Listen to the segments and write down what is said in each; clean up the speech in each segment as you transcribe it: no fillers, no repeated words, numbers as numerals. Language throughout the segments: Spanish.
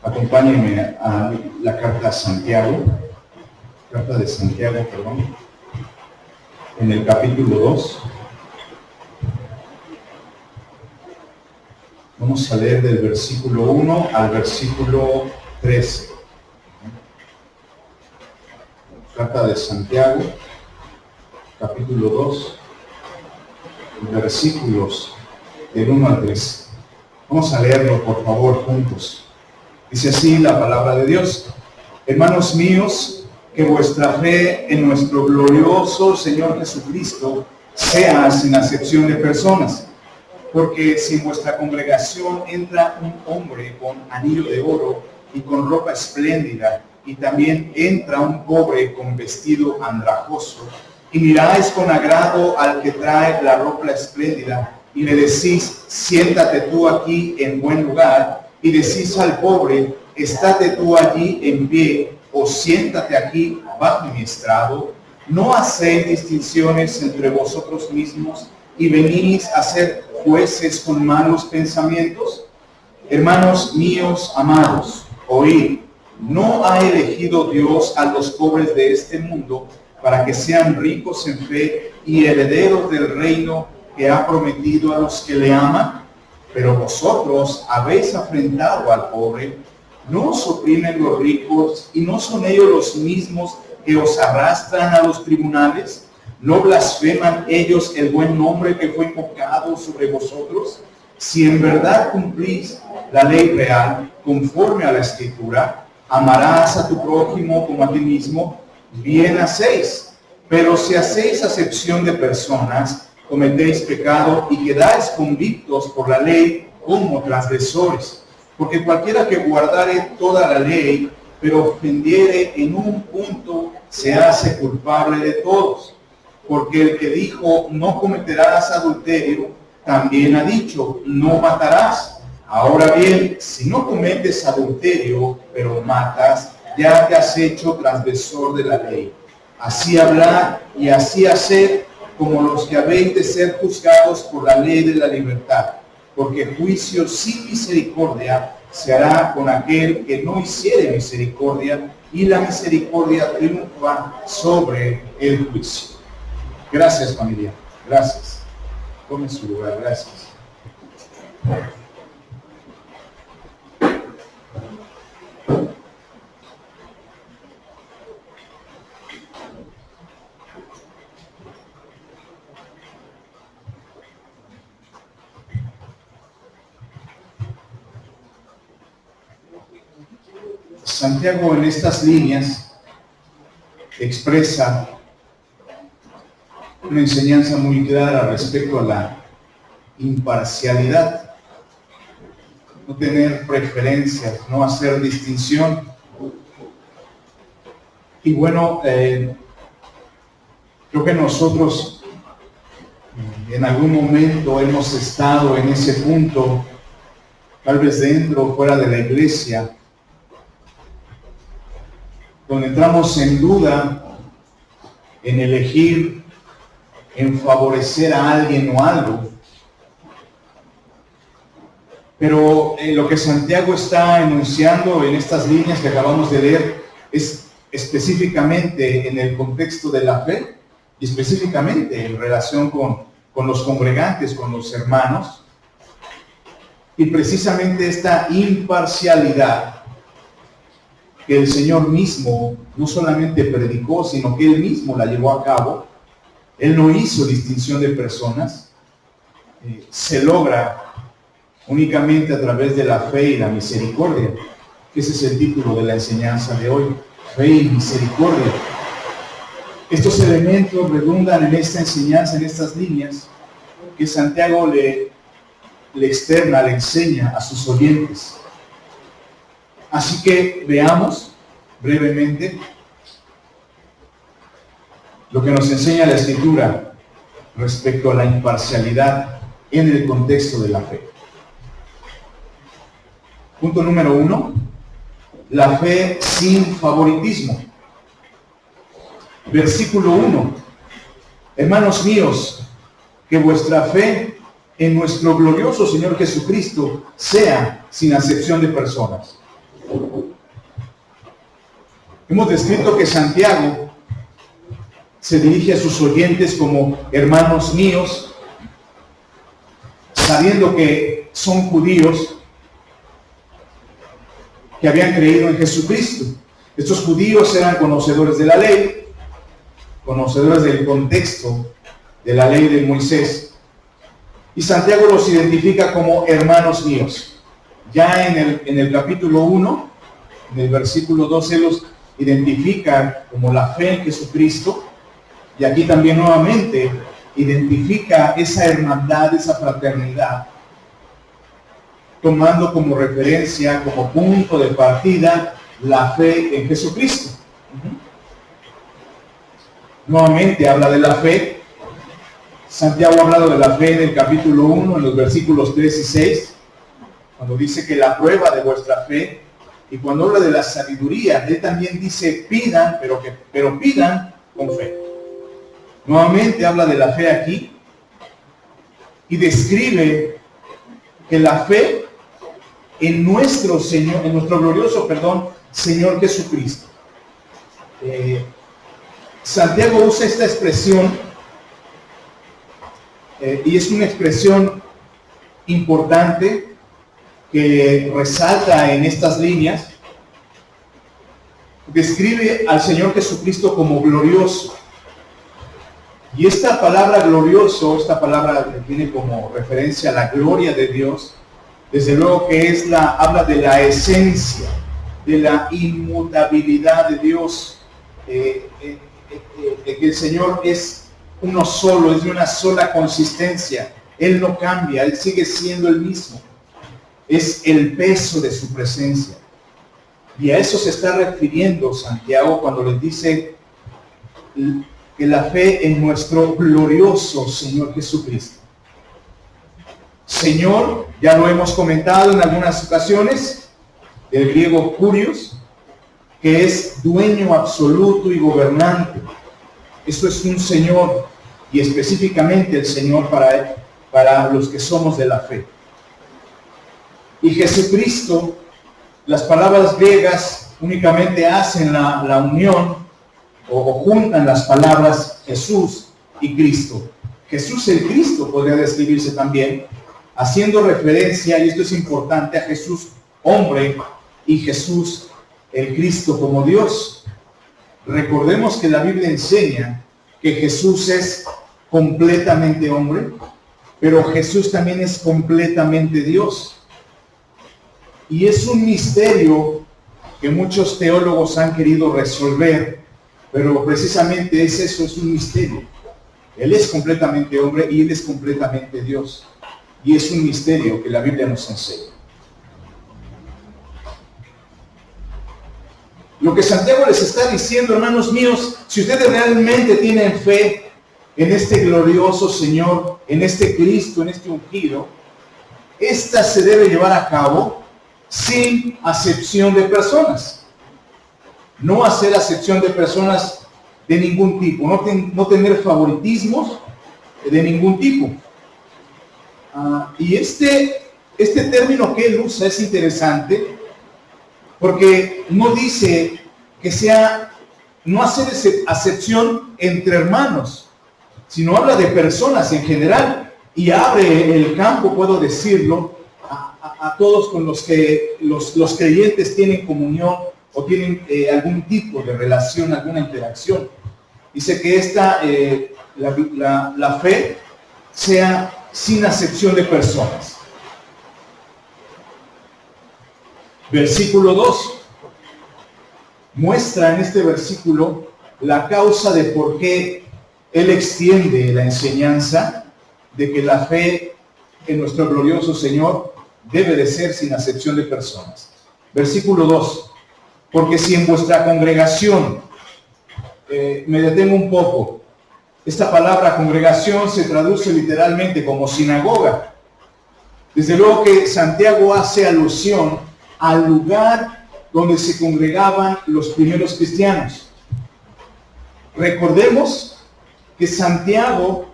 Acompáñenme a la carta de Santiago, en el capítulo 2. Vamos a leer del versículo 1 al versículo 13. Carta de Santiago, capítulo 2, versículos del 1 al 13. Vamos a leerlo, por favor, juntos. Dice así la palabra de Dios: Hermanos míos, que vuestra fe en nuestro glorioso Señor Jesucristo sea sin acepción de personas. Porque si en vuestra congregación entra un hombre con anillo de oro y con ropa espléndida, y también entra un pobre con vestido andrajoso, y miráis con agrado al que trae la ropa espléndida, y le decís, siéntate tú aquí en buen lugar, y decís al pobre, estate tú allí en pie, o siéntate aquí bajo mi estrado, ¿no hacéis distinciones entre vosotros mismos y venís a ser jueces con malos pensamientos? Hermanos míos amados, oíd, ¿no ha elegido Dios a los pobres de este mundo para que sean ricos en fe y herederos del reino que ha prometido a los que le aman? Pero vosotros habéis afrentado al pobre. ¿No os oprimen los ricos y no son ellos los mismos que os arrastran a los tribunales? ¿No blasfeman ellos el buen nombre que fue invocado sobre vosotros? Si en verdad cumplís la ley real, conforme a la Escritura, amarás a tu prójimo como a ti mismo, bien hacéis. Pero si hacéis acepción de personas, cometéis pecado y quedáis convictos por la ley como transgresores. Porque cualquiera que guardare toda la ley, pero ofendiere en un punto, se hace culpable de todos. Porque el que dijo, no cometerás adulterio, también ha dicho, no matarás. Ahora bien, si no cometes adulterio, pero matas, ya te has hecho transgresor de la ley. Así hablar y así hacer, como los que habéis de ser juzgados por la ley de la libertad. Porque juicio sin misericordia se hará con aquel que no hiciere misericordia, y la misericordia triunfa sobre el juicio. Gracias, familia. Gracias. Tome su lugar. Gracias. Santiago en estas líneas expresa una enseñanza muy clara respecto a la imparcialidad, no tener preferencias, no hacer distinción. Y bueno, creo que nosotros en algún momento hemos estado en ese punto, tal vez dentro o fuera de la iglesia, donde entramos en duda en elegir, en favorecer a alguien o algo. Pero lo que Santiago está enunciando en estas líneas que acabamos de leer es específicamente en el contexto de la fe y específicamente en relación con los congregantes, con los hermanos. Y precisamente esta imparcialidad que el Señor mismo no solamente predicó, sino que Él mismo la llevó a cabo. Él no hizo distinción de personas. Se logra únicamente a través de la fe y la misericordia. Ese es el título de la enseñanza de hoy: fe y misericordia. Estos elementos redundan en esta enseñanza, en estas líneas que Santiago le externa, le enseña a sus oyentes. Así que veamos brevemente lo que nos enseña la Escritura respecto a la imparcialidad en el contexto de la fe. Punto número 1, la fe sin favoritismo. Versículo 1: Hermanos míos, que vuestra fe en nuestro glorioso Señor Jesucristo sea sin acepción de personas. Hemos descrito que Santiago se dirige a sus oyentes como hermanos míos, sabiendo que son judíos que habían creído en Jesucristo. Estos judíos eran conocedores de la ley, conocedores del contexto de la ley de Moisés. Y Santiago los identifica como hermanos míos. Ya en el capítulo 1, en el versículo 12, los identifica como la fe en Jesucristo. Y aquí también nuevamente identifica esa hermandad, esa fraternidad, tomando como referencia, como punto de partida, la fe en Jesucristo. Nuevamente habla de la fe. Santiago ha hablado de la fe en el capítulo 1, en los versículos 3 y 6, cuando dice que la prueba de vuestra fe, y cuando habla de la sabiduría, él también dice pidan, pero pidan con fe. Nuevamente habla de la fe aquí y describe que la fe en nuestro Señor, en nuestro glorioso, Señor Jesucristo. Santiago usa esta expresión y es una expresión importante que resalta en estas líneas. Describe al Señor Jesucristo como glorioso. Y esta palabra glorioso, esta palabra que tiene como referencia a la gloria de Dios, desde luego que habla de la esencia, de la inmutabilidad de Dios, de que el Señor es uno solo, es de una sola consistencia. Él no cambia, Él sigue siendo el mismo. Es el peso de su presencia. Y a eso se está refiriendo Santiago cuando les dice que la fe en nuestro glorioso Señor Jesucristo. Señor, ya lo hemos comentado en algunas ocasiones, del griego kurios, que es dueño absoluto y gobernante. Eso es un Señor, y específicamente el Señor para los que somos de la fe. Y Jesucristo, las palabras griegas únicamente hacen la unión o juntan las palabras Jesús y Cristo. Jesús el Cristo podría describirse también, haciendo referencia, y esto es importante, a Jesús hombre y Jesús el Cristo como Dios. Recordemos que la Biblia enseña que Jesús es completamente hombre, pero Jesús también es completamente Dios. Y es un misterio que muchos teólogos han querido resolver, pero precisamente es eso, es un misterio. Él es completamente hombre y Él es completamente Dios. Y es un misterio que la Biblia nos enseña. Lo que Santiago les está diciendo, hermanos míos, si ustedes realmente tienen fe en este glorioso Señor, en este Cristo, en este ungido, esta se debe llevar a cabo sin acepción de personas. No hacer acepción de personas de ningún tipo, no tener favoritismos de ningún tipo. Y este término que él usa es interesante, porque no dice que no hacer acepción entre hermanos, sino habla de personas en general, y abre el campo, puedo decirlo, a todos con los que los creyentes tienen comunión o tienen algún tipo de relación, alguna interacción. Dice que la fe sea sin acepción de personas. Versículo 2 muestra en este versículo la causa de por qué él extiende la enseñanza de que la fe en nuestro glorioso Señor debe de ser sin acepción de personas. Versículo 2. Porque si en vuestra congregación, me detengo un poco, esta palabra congregación se traduce literalmente como sinagoga. Desde luego que Santiago hace alusión al lugar donde se congregaban los primeros cristianos. Recordemos que Santiago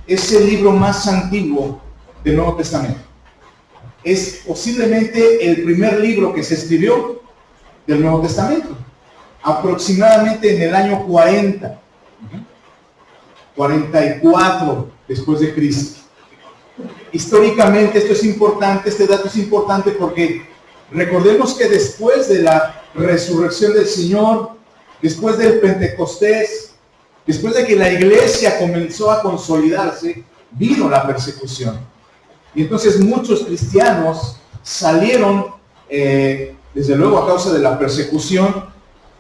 es el libro más antiguo del Nuevo Testamento. Es posiblemente el primer libro que se escribió del Nuevo Testamento. aproximadamente en el año 40, 44 después de Cristo. Históricamente esto es importante, este dato es importante porque recordemos que después de la resurrección del Señor, después del Pentecostés, después de que la iglesia comenzó a consolidarse, vino la persecución. Y entonces muchos cristianos salieron, desde luego a causa de la persecución,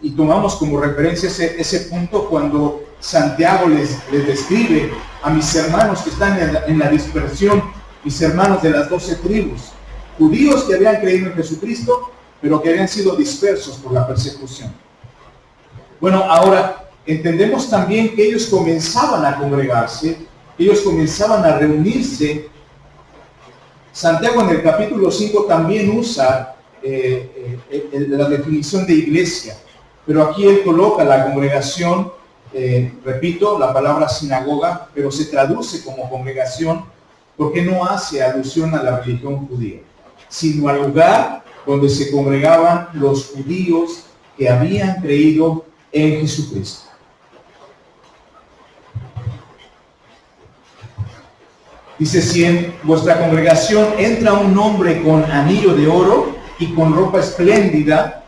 y tomamos como referencia ese punto cuando Santiago les describe a mis hermanos que están en la dispersión, mis hermanos de las 12 tribus, judíos que habían creído en Jesucristo, pero que habían sido dispersos por la persecución. Bueno, ahora entendemos también que ellos comenzaban a congregarse, ellos comenzaban a reunirse. Santiago en el capítulo 5 también usa la definición de iglesia, pero aquí él coloca la congregación, repito, la palabra sinagoga, pero se traduce como congregación porque no hace alusión a la religión judía, sino al lugar donde se congregaban los judíos que habían creído en Jesucristo. Dice, si en vuestra congregación entra un hombre con anillo de oro y con ropa espléndida,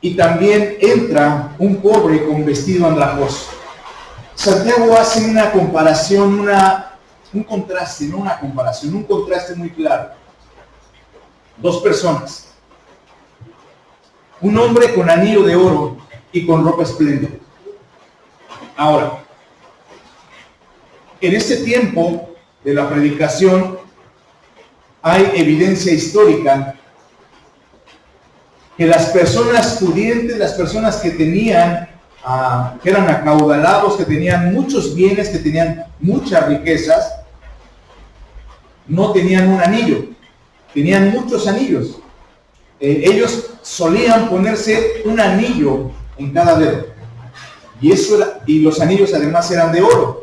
y también entra un pobre con vestido andrajoso. Santiago hace una comparación, un contraste, no una comparación, un contraste muy claro. Dos personas. Un hombre con anillo de oro y con ropa espléndida. Ahora, en este tiempo de la predicación hay evidencia histórica que las personas pudientes, las personas que tenían, que eran acaudalados, que tenían muchos bienes, que tenían muchas riquezas, no tenían un anillo, tenían muchos anillos. Ellos solían ponerse un anillo en cada dedo, y los anillos además eran de oro.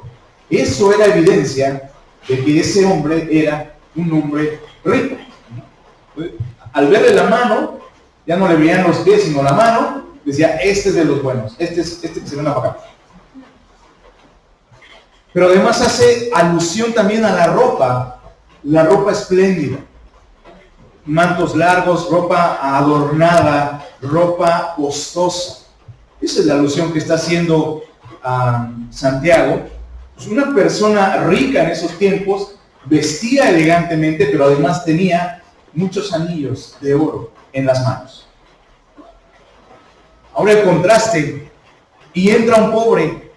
Eso era evidencia de que ese hombre era un hombre rico. Al verle la mano, ya no le veían los pies, sino la mano, decía, este es de los buenos, este que se ven para acá. Pero además hace alusión también a la ropa espléndida. Mantos largos, ropa adornada, ropa costosa. Esa es la alusión que está haciendo Santiago. Pues una persona rica en esos tiempos vestía elegantemente, pero además tenía muchos anillos de oro en las manos. Ahora el contraste, y entra un pobre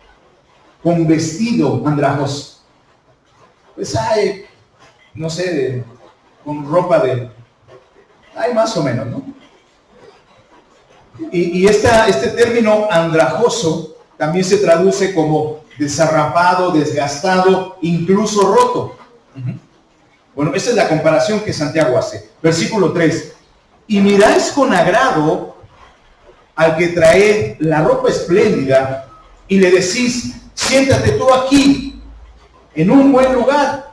con vestido andrajoso. Pues hay, no sé, con ropa hay más o menos, ¿no? Y este término andrajoso también se traduce como desarrapado, desgastado, incluso roto. Bueno, esa es la comparación que Santiago hace. Versículo 3. Y miráis con agrado al que trae la ropa espléndida y le decís, siéntate tú aquí, en un buen lugar.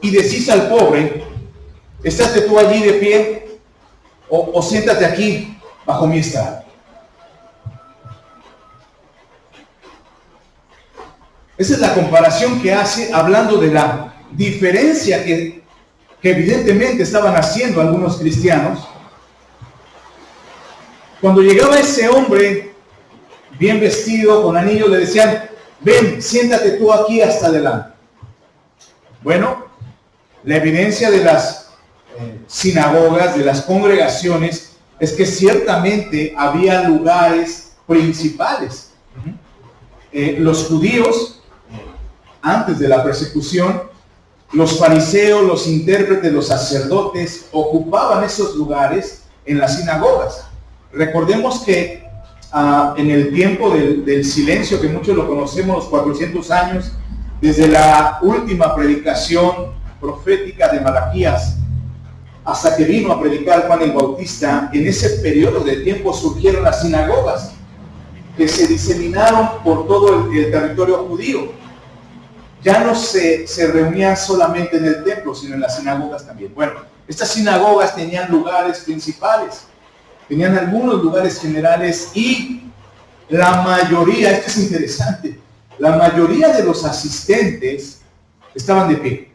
Y decís al pobre, estate tú allí de pie o siéntate aquí bajo mi estrado. Esa es la comparación que hace, hablando de la diferencia que evidentemente estaban haciendo algunos cristianos. Cuando llegaba ese hombre bien vestido, con anillo, le decían, ven, siéntate tú aquí hasta adelante. Bueno, la evidencia de las sinagogas, de las congregaciones, es que ciertamente había lugares principales. Los judíos, antes de la persecución, los fariseos, los intérpretes, los sacerdotes ocupaban esos lugares en las sinagogas. Recordemos que en el tiempo del silencio, que muchos lo conocemos, los 400 años, desde la última predicación profética de Malaquías hasta que vino a predicar Juan el Bautista, en ese periodo de tiempo surgieron las sinagogas que se diseminaron por todo el territorio judío. Ya no se reunían solamente en el templo, sino en las sinagogas también. Bueno, Estas sinagogas tenían lugares principales, tenían algunos lugares generales y la mayoría, esto es interesante, la mayoría de los asistentes estaban de pie.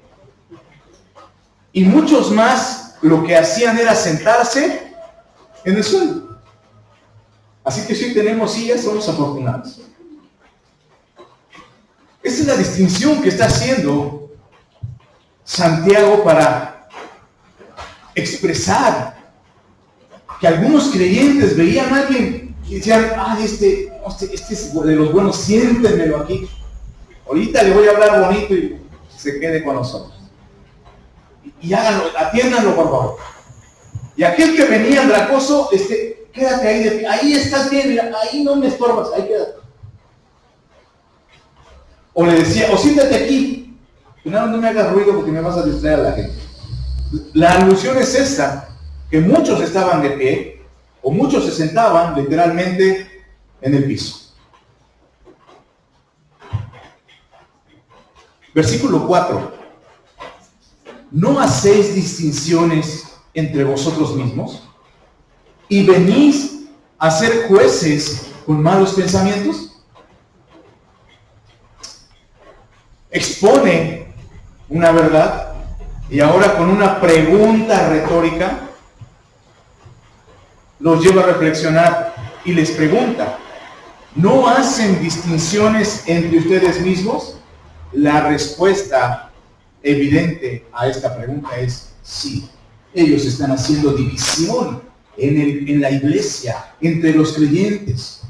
Y muchos más lo que hacían era sentarse en el suelo. Así que si tenemos sillas, somos afortunados. Esta es la distinción que está haciendo Santiago para expresar que algunos creyentes veían a alguien y decían, este es de los buenos, siéntenmelo aquí. Ahorita le voy a hablar bonito y se quede con nosotros. Y háganlo, atiéndanlo por favor. Y aquel que venía andrajoso, quédate ahí, ahí estás bien, mira, ahí no me estorbas, ahí quédate. O le decía, o siéntate aquí, no me hagas ruido porque me vas a distraer a la gente. La alusión es esta, que muchos estaban de pie, o muchos se sentaban literalmente en el piso. Versículo 4. ¿No hacéis distinciones entre vosotros mismos? ¿Y venís a ser jueces con malos pensamientos? Expone una verdad y ahora con una pregunta retórica los lleva a reflexionar y les pregunta, ¿no hacen distinciones entre ustedes mismos? La respuesta evidente a esta pregunta es sí. Ellos están haciendo división en la iglesia, entre los creyentes.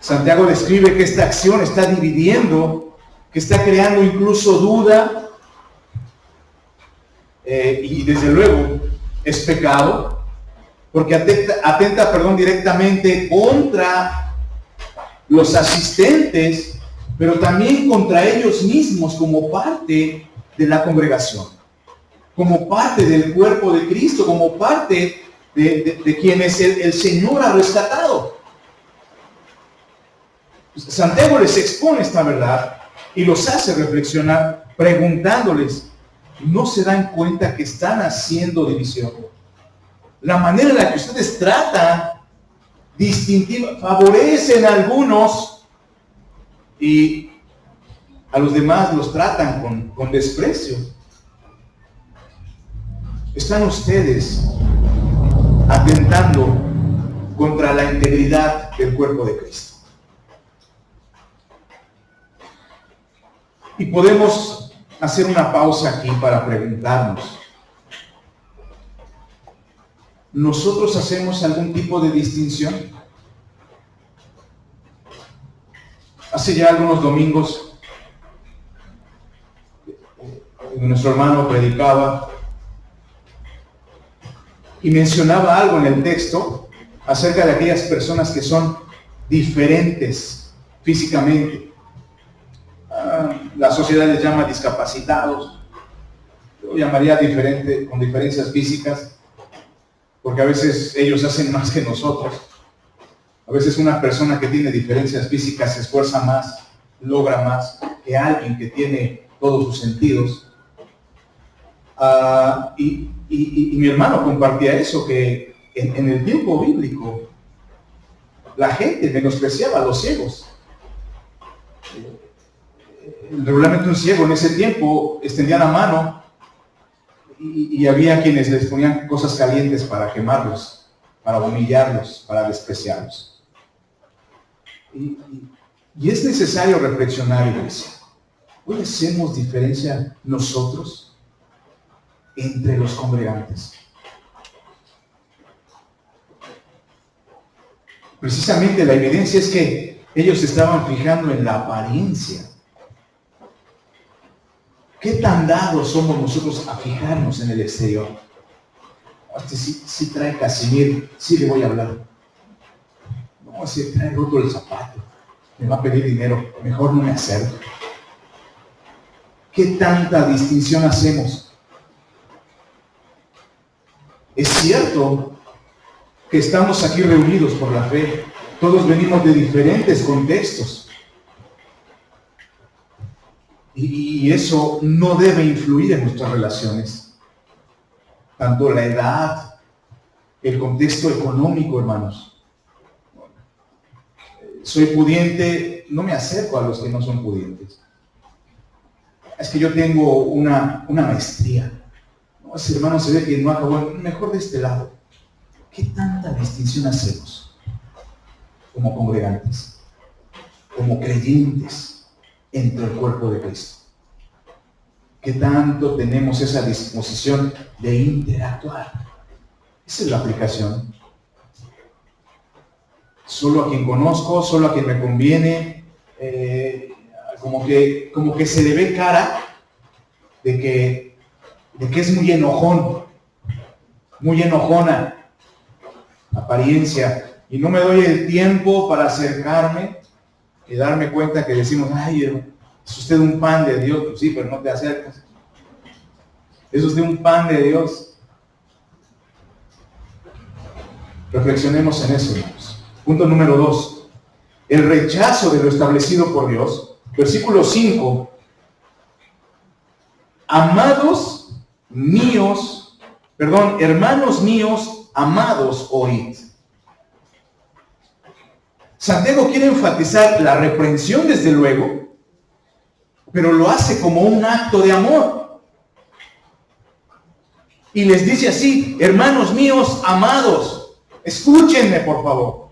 Santiago describe que esta acción está dividiendo, que está creando incluso duda, y desde luego es pecado, porque atenta directamente contra los asistentes, pero también contra ellos mismos como parte de la congregación, como parte del cuerpo de Cristo, como parte de quienes el Señor ha rescatado. Santiago les expone esta verdad y los hace reflexionar preguntándoles, ¿no se dan cuenta que están haciendo división? La manera en la que ustedes tratan distintiva, favorecen a algunos y a los demás los tratan con desprecio. Están ustedes atentando contra la integridad del cuerpo de Cristo. Y podemos hacer una pausa aquí para preguntarnos, ¿nosotros hacemos algún tipo de distinción? Hace ya algunos domingos, nuestro hermano predicaba y mencionaba algo en el texto acerca de aquellas personas que son diferentes físicamente. La sociedad les llama discapacitados, yo llamaría con diferencias físicas, porque a veces ellos hacen más que nosotros. A veces una persona que tiene diferencias físicas se esfuerza más, logra más que alguien que tiene todos sus sentidos. Y mi hermano compartía eso, que en el tiempo bíblico la gente menospreciaba a los ciegos. Regularmente un ciego en ese tiempo extendía la mano y había quienes les ponían cosas calientes para quemarlos, para humillarlos, para despreciarlos. Y es necesario reflexionar, iglesia. ¿Hoy hacemos diferencia nosotros entre los congregantes? Precisamente la evidencia es que ellos se estaban fijando en la apariencia. ¿Qué tan dados somos nosotros a fijarnos en el exterior? Si trae Casimir, sí le voy a hablar. No, si trae roto el zapato, me va a pedir dinero, mejor no me acerco. ¿Qué tanta distinción hacemos? Es cierto que estamos aquí reunidos por la fe, todos venimos de diferentes contextos. Y eso no debe influir en nuestras relaciones. Tanto la edad, el contexto económico, hermanos. Soy pudiente, no me acerco a los que no son pudientes. Es que yo tengo una maestría. No, ese hermano se ve que no acabó, mejor de este lado. ¿Qué tanta distinción hacemos como congregantes, como creyentes entre el cuerpo de Cristo? ¿Qué tanto tenemos esa disposición de interactuar? Esa es la aplicación. Solo a quien conozco, solo a quien me conviene, como que se le ve cara de que es muy enojón, muy enojona, apariencia, y no me doy el tiempo para acercarme y darme cuenta que decimos, ay, es usted un pan de Dios. Pues sí, pero no te acercas. Es usted un pan de Dios. Reflexionemos en eso, hermanos. Punto número 2. El rechazo de lo establecido por Dios. Versículo 5. Hermanos míos, amados, oíd. Santiago quiere enfatizar la reprensión, desde luego, pero lo hace como un acto de amor. Y les dice así: hermanos míos, amados, escúchenme, por favor.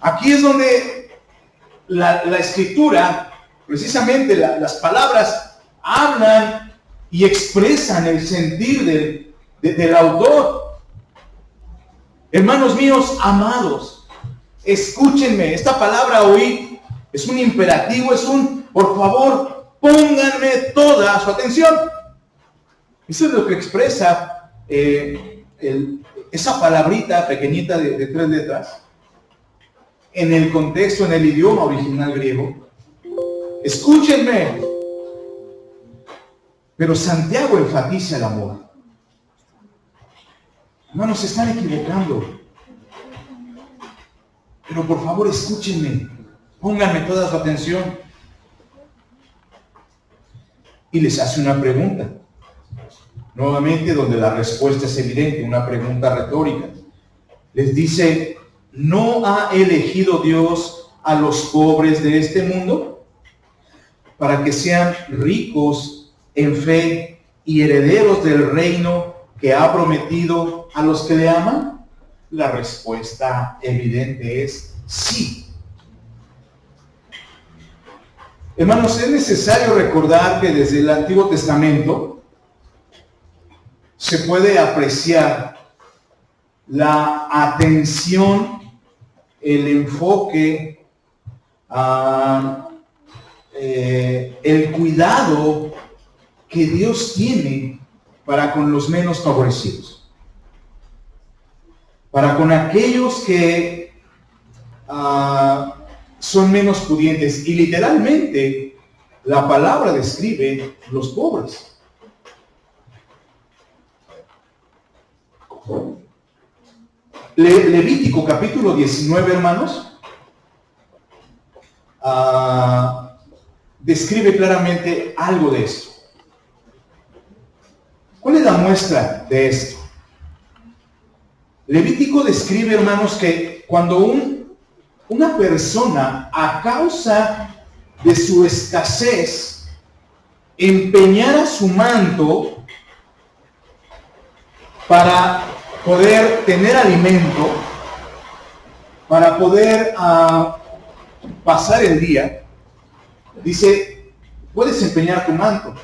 Aquí es donde la Escritura, precisamente las palabras, hablan y expresan el sentir del autor. Hermanos míos, amados, escúchenme. Esta palabra oír es un imperativo, es un, por favor, pónganme toda su atención. Eso es lo que expresa esa palabrita pequeñita de 3 letras en el contexto, en el idioma original griego. Escúchenme. Pero Santiago enfatiza el amor. Hermanos, se están equivocando. Pero por favor, escúchenme. Pónganme toda su atención. Y les hace una pregunta. Nuevamente, donde la respuesta es evidente, una pregunta retórica. Les dice: ¿no ha elegido Dios a los pobres de este mundo para que sean ricos en fe y herederos del reino que ha prometido a los que le aman? La respuesta evidente es sí. Hermanos, es necesario recordar que desde el Antiguo Testamento se puede apreciar la atención, el enfoque, el cuidado que Dios tiene para con los menos favorecidos, para con aquellos que son menos pudientes. Y literalmente la palabra describe los pobres. Levítico capítulo 19, hermanos, describe claramente algo de esto. ¿Cuál es la muestra de esto? Levítico describe, hermanos, que cuando una persona, a causa de su escasez, empeñara su manto para poder tener alimento, para poder pasar el día, dice: puedes empeñar tu manto.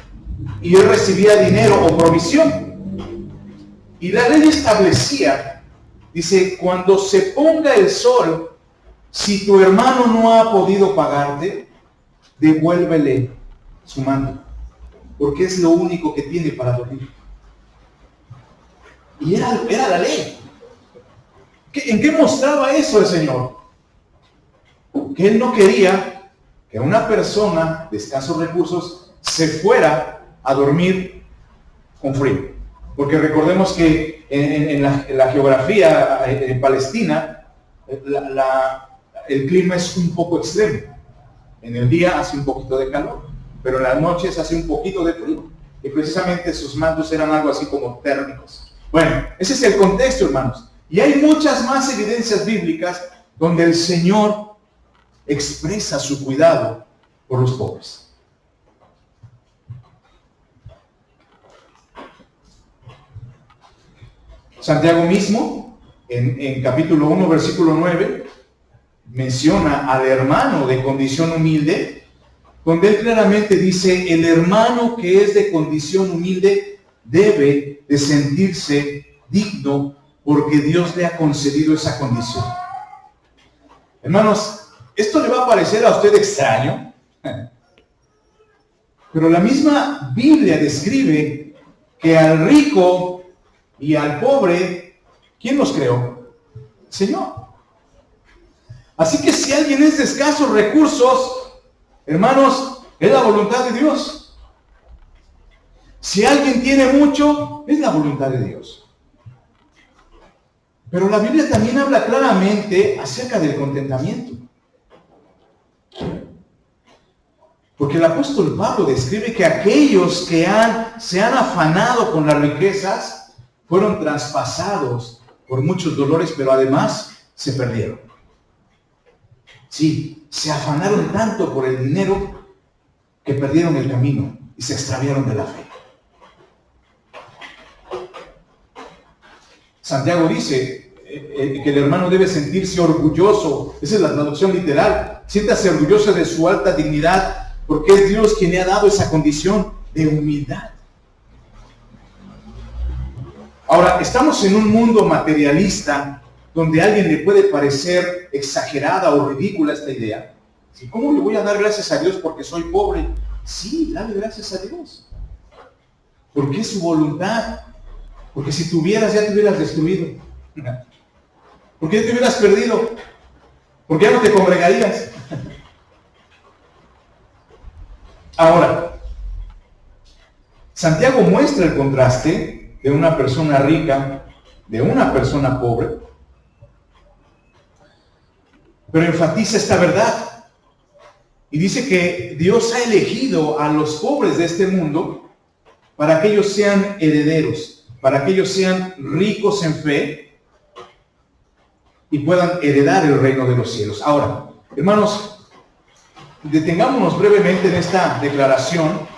Y él recibía dinero o provisión. Y la ley establecía, dice: cuando se ponga el sol, si tu hermano no ha podido pagarte, devuélvele su manto, porque es lo único que tiene para dormir. Y era la ley. ¿En qué mostraba eso el Señor? Que Él no quería que una persona de escasos recursos se fuera a dormir con frío. Porque recordemos que en la geografía en Palestina, el clima es un poco extremo. En el día hace un poquito de calor pero en las noches hace un poquito de frío. Y precisamente sus mantos eran algo así como térmicos. Bueno, ese es el contexto, hermanos. Y hay muchas más evidencias bíblicas donde el Señor expresa su cuidado por los pobres. Santiago mismo, en capítulo 1, versículo 9, menciona al hermano de condición humilde, donde él claramente dice, el hermano que es de condición humilde debe de sentirse digno porque Dios le ha concedido esa condición. Hermanos, esto le va a parecer a usted extraño, pero la misma Biblia describe que al rico y al pobre, ¿quién los creó? El Señor. Así que si alguien es de escasos recursos, hermanos, es la voluntad de Dios. Si alguien tiene mucho, es la voluntad de Dios. Pero la Biblia también habla claramente acerca del contentamiento. Porque el apóstol Pablo describe que aquellos que se han afanado con las riquezas fueron traspasados por muchos dolores, pero además se perdieron. Sí, se afanaron tanto por el dinero que perdieron el camino y se extraviaron de la fe. Santiago dice que el hermano debe sentirse orgulloso. Esa es la traducción literal. Siéntase orgulloso de su alta dignidad, porque es Dios quien le ha dado esa condición de humildad. Ahora, estamos en un mundo materialista donde a alguien le puede parecer exagerada o ridícula esta idea. ¿Cómo le voy a dar gracias a Dios porque soy pobre? Sí, dale gracias a Dios. Porque es su voluntad. Porque si tuvieras, ya te hubieras destruido. Porque ya te hubieras perdido. Porque ya no te congregarías. Ahora, Santiago muestra el contraste de una persona rica, de una persona pobre, pero enfatiza esta verdad. Y dice que Dios ha elegido a los pobres de este mundo para que ellos sean herederos, para que ellos sean ricos en fe y puedan heredar el reino de los cielos. Ahora, hermanos, detengámonos brevemente en esta declaración,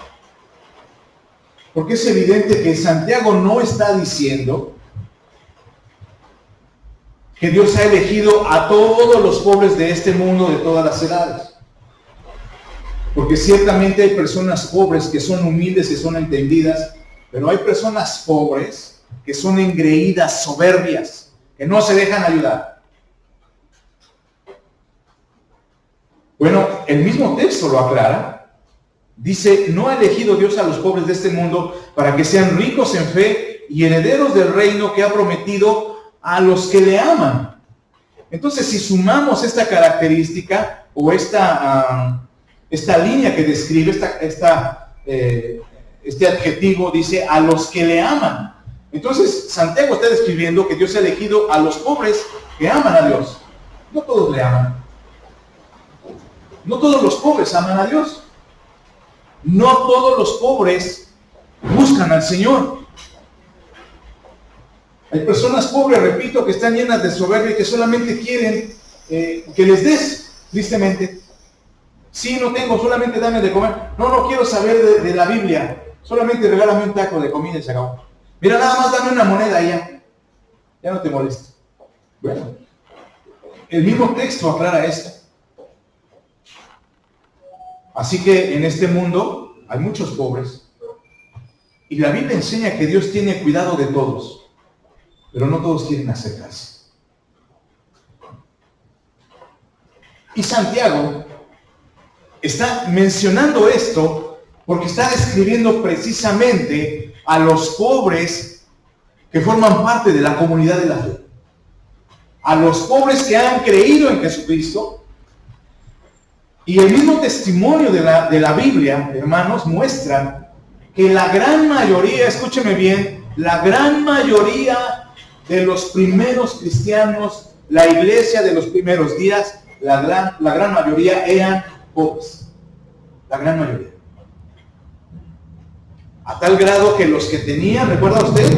porque es evidente que Santiago no está diciendo que Dios ha elegido a todos los pobres de este mundo de todas las edades. Porque ciertamente hay personas pobres que son humildes, que son entendidas, pero hay personas pobres que son engreídas, soberbias, que no se dejan ayudar. Bueno, el mismo texto lo aclara. Dice, no ha elegido Dios a los pobres de este mundo para que sean ricos en fe y herederos del reino que ha prometido a los que le aman. Entonces, si sumamos esta característica o esta línea que describe, este adjetivo dice a los que le aman. Entonces, Santiago está describiendo que Dios ha elegido a los pobres que aman a Dios. No todos le aman. No todos los pobres aman a Dios. No todos los pobres buscan al Señor. Hay personas pobres, repito, que están llenas de soberbia y que solamente quieren que les des, tristemente. Sí, no tengo, solamente dame de comer. No quiero saber de la Biblia. Solamente regálame un taco de comida y se acabó. Mira, nada más dame una moneda y ya no te molesta. Bueno, el mismo texto aclara esto. Así que en este mundo hay muchos pobres. Y la Biblia enseña que Dios tiene cuidado de todos. Pero no todos quieren acercarse. Y Santiago está mencionando esto porque está describiendo precisamente a los pobres que forman parte de la comunidad de la fe. A los pobres que han creído en Jesucristo. Y el mismo testimonio de la Biblia, hermanos, muestra que la gran mayoría, escúcheme bien, la gran mayoría de los primeros cristianos, la iglesia de los primeros días, la gran mayoría eran pobres. La gran mayoría. A tal grado que los que tenían, ¿recuerda usted?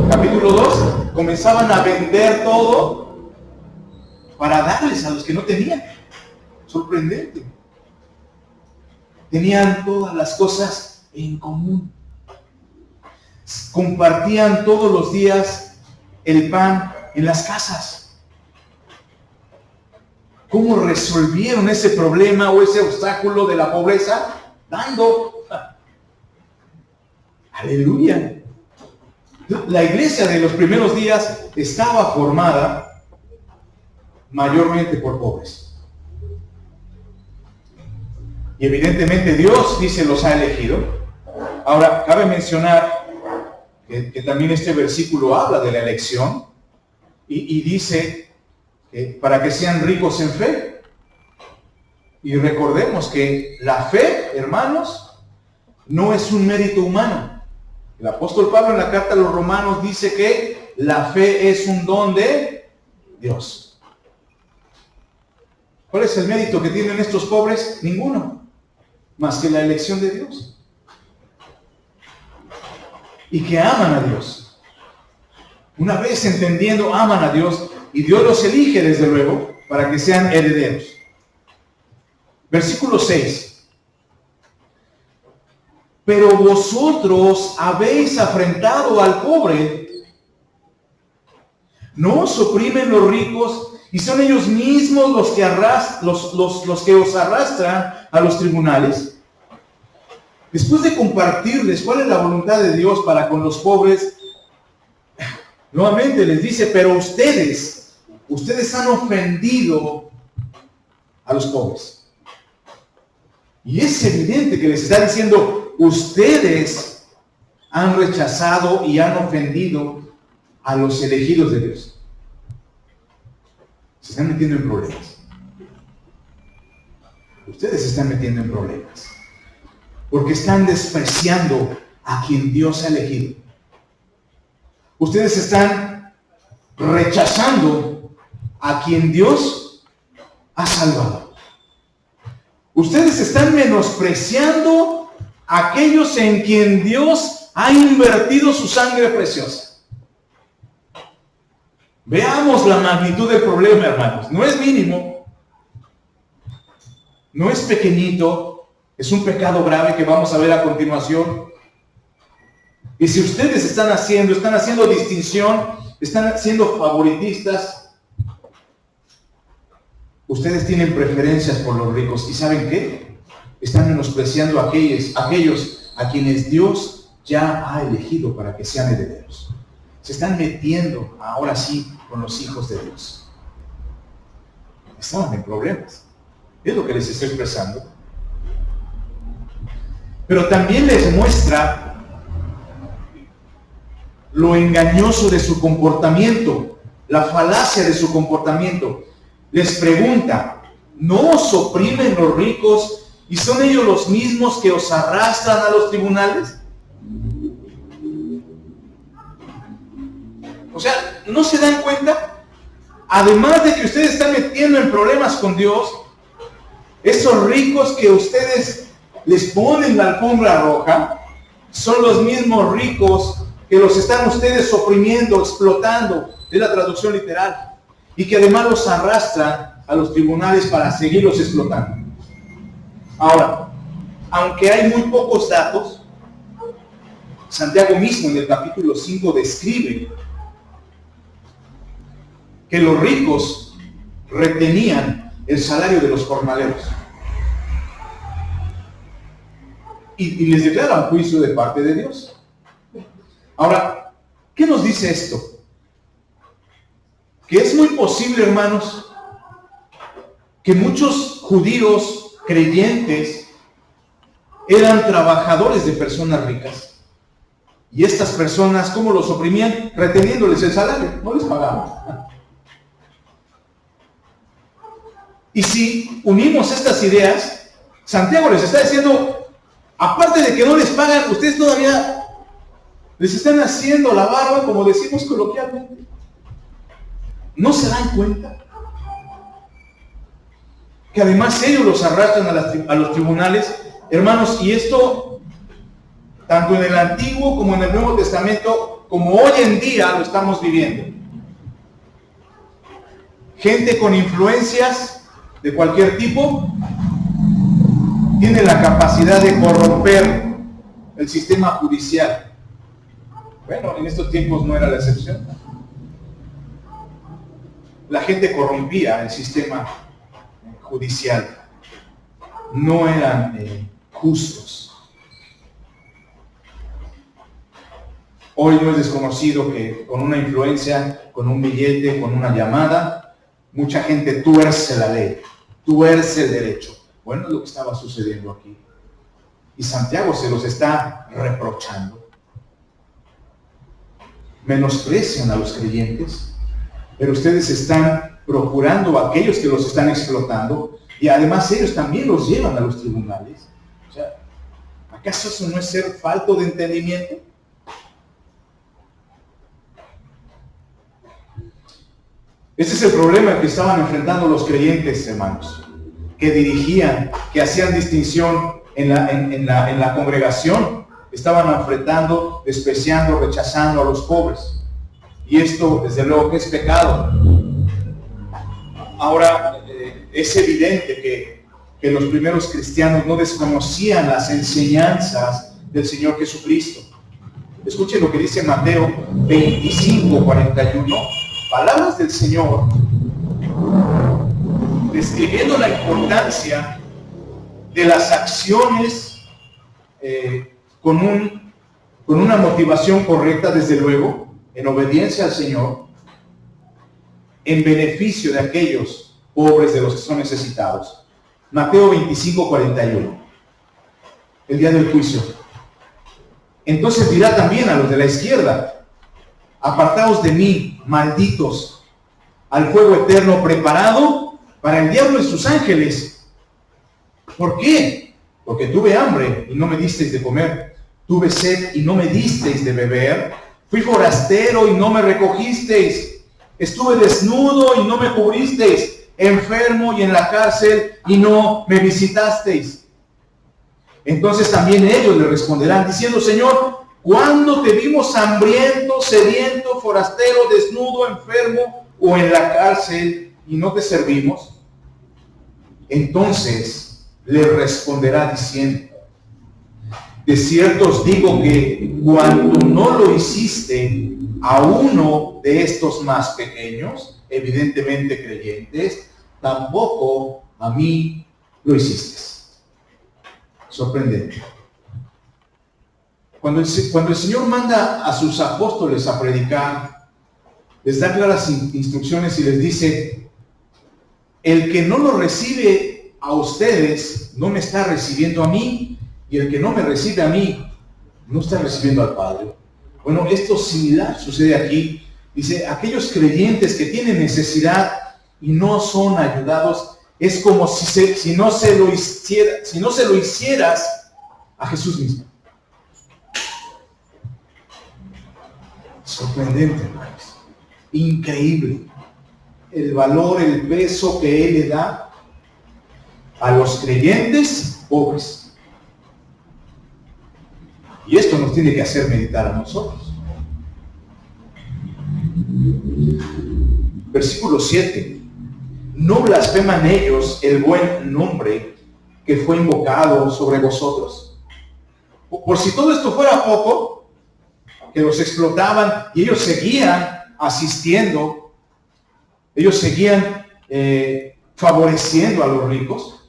Capítulo 2, comenzaban a vender todo para darles a los que no tenían. Sorprendente. Tenían todas las cosas en común. Compartían todos los días el pan en las casas. ¿Cómo resolvieron ese problema o ese obstáculo de la pobreza? Dando. Aleluya. La iglesia de los primeros días estaba formada mayormente por pobres. Y evidentemente Dios, dice, los ha elegido. Ahora, cabe mencionar que también este versículo habla de la elección y dice que para que sean ricos en fe. Y recordemos que la fe, hermanos, no es un mérito humano. El apóstol Pablo en la carta a los Romanos dice que la fe es un don de Dios. ¿Cuál es el mérito que tienen estos pobres? Ninguno, más que la elección de Dios. Y que aman a Dios. Una vez entendiendo, aman a Dios y Dios los elige desde luego para que sean herederos. Versículo 6. Pero vosotros habéis afrentado al pobre. ¿No os oprimen los ricos y son ellos mismos los que los que os arrastran a los tribunales? Después de compartirles cuál es la voluntad de Dios para con los pobres, nuevamente les dice, pero ustedes han ofendido a los pobres. Y es evidente que les está diciendo, ustedes han rechazado y han ofendido a los elegidos de Dios. Se están metiendo en problemas. Ustedes se están metiendo en problemas. Porque están despreciando a quien Dios ha elegido. Ustedes están rechazando a quien Dios ha salvado. Ustedes están menospreciando a aquellos en quien Dios ha invertido su sangre preciosa. Veamos la magnitud del problema, hermanos. No es mínimo, no es pequeñito, es un pecado grave que vamos a ver a continuación. Y si ustedes están haciendo distinción, están siendo favoritistas, ustedes tienen preferencias por los ricos. ¿Y saben qué? Están menospreciando a aquellos a quienes Dios ya ha elegido para que sean herederos. Se están metiendo ahora sí con los hijos de Dios. Estaban en problemas. Es lo que les estoy expresando. Pero también les muestra lo engañoso de su comportamiento, la falacia de su comportamiento. Les pregunta, ¿no os oprimen los ricos y son ellos los mismos que os arrastran a los tribunales? O sea, ¿no se dan cuenta? Además de que ustedes están metiendo en problemas con Dios, esos ricos que ustedes les ponen la alfombra roja, son los mismos ricos que los están ustedes oprimiendo, explotando, es la traducción literal, y que además los arrastran a los tribunales para seguirlos explotando. Ahora, aunque hay muy pocos datos, Santiago mismo en el capítulo 5 describe que los ricos retenían el salario de los jornaleros y les declara un juicio de parte de Dios. Ahora, ¿qué nos dice esto? Que es muy posible, hermanos, que muchos judíos creyentes eran trabajadores de personas ricas. Y estas personas, ¿cómo los oprimían? Reteniéndoles el salario, no les pagaban. Y si unimos estas ideas, Santiago les está diciendo, aparte de que no les pagan, ustedes todavía les están haciendo la barba, como decimos coloquialmente. ¿No se dan cuenta? Que además ellos los arrastran a los tribunales, hermanos, y esto tanto en el Antiguo como en el Nuevo Testamento, como hoy en día lo estamos viviendo. Gente con influencias de cualquier tipo tiene la capacidad de corromper el sistema judicial. Bueno, en estos tiempos no era la excepción. La gente corrompía el sistema judicial. No eran justos. Hoy no es desconocido que con una influencia, con un billete, con una llamada, mucha gente tuerce la ley, tuerce el derecho. Bueno, es lo que estaba sucediendo aquí. Y Santiago se los está reprochando. Menosprecian a los creyentes, pero ustedes están procurando a aquellos que los están explotando, y además ellos también los llevan a los tribunales. O sea, ¿acaso eso no es ser falto de entendimiento? Ese es el problema que estaban enfrentando los creyentes, hermanos, que dirigían, que hacían distinción en la congregación. Estaban enfrentando, despreciando, rechazando a los pobres. Y esto, desde luego, que es pecado. Ahora, es evidente que los primeros cristianos no desconocían las enseñanzas del Señor Jesucristo. Escuchen lo que dice Mateo 25:41. Palabras del Señor, describiendo la importancia de las acciones con una motivación correcta, desde luego, en obediencia al Señor, en beneficio de aquellos pobres, de los que son necesitados. Mateo 25:41, el día del juicio. Entonces dirá también a los de la izquierda: apartaos de mí, malditos, al fuego eterno preparado para el diablo y sus ángeles. ¿Por qué? Porque tuve hambre y no me disteis de comer, tuve sed y no me disteis de beber, fui forastero y no me recogisteis, estuve desnudo y no me cubristeis, enfermo y en la cárcel y no me visitasteis. Entonces también ellos le responderán diciendo: Señor, ¿cuándo te vimos hambriento, sediento, forastero, desnudo, enfermo o en la cárcel y no te servimos? Entonces le responderá diciendo: de cierto os digo que cuando no lo hiciste a uno de estos más pequeños, evidentemente creyentes, tampoco a mí lo hiciste. Sorprendente. Cuando el Señor manda a sus apóstoles a predicar, les da claras instrucciones y les dice: el que no lo recibe a ustedes, no me está recibiendo a mí, y el que no me recibe a mí, no está recibiendo al Padre. Bueno, esto similar sucede aquí. Dice, aquellos creyentes que tienen necesidad y no son ayudados, es como si no se lo hicieras a Jesús mismo. Sorprendente, hermanos. Increíble. El valor, el peso que Él le da a los creyentes pobres. Y esto nos tiene que hacer meditar a nosotros. Versículo 7. ¿No blasfeman ellos el buen nombre que fue invocado sobre vosotros? Por si todo esto fuera poco, que los explotaban y ellos seguían asistiendo, ellos seguían favoreciendo a los ricos.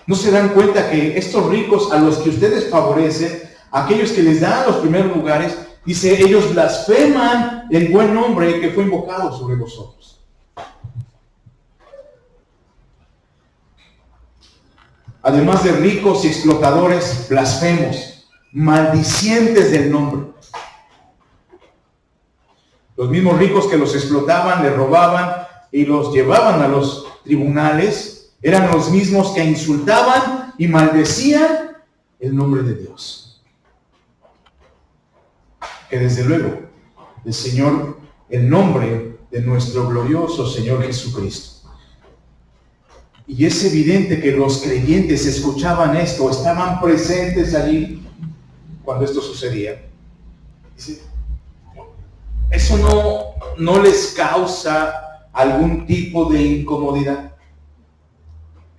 ¿No se dan cuenta que estos ricos a los que ustedes favorecen, aquellos que les dan los primeros lugares, dice, ellos blasfeman el buen nombre que fue invocado sobre vosotros? Además de ricos y explotadores, blasfemos, maldicientes del nombre. Los mismos ricos que los explotaban, les robaban y los llevaban a los tribunales, eran los mismos que insultaban y maldecían el nombre de Dios. Que desde luego el Señor, el nombre de nuestro glorioso Señor Jesucristo. Y es evidente que los creyentes escuchaban esto, estaban presentes allí cuando esto sucedía. Dice, ¿eso no les causa algún tipo de incomodidad?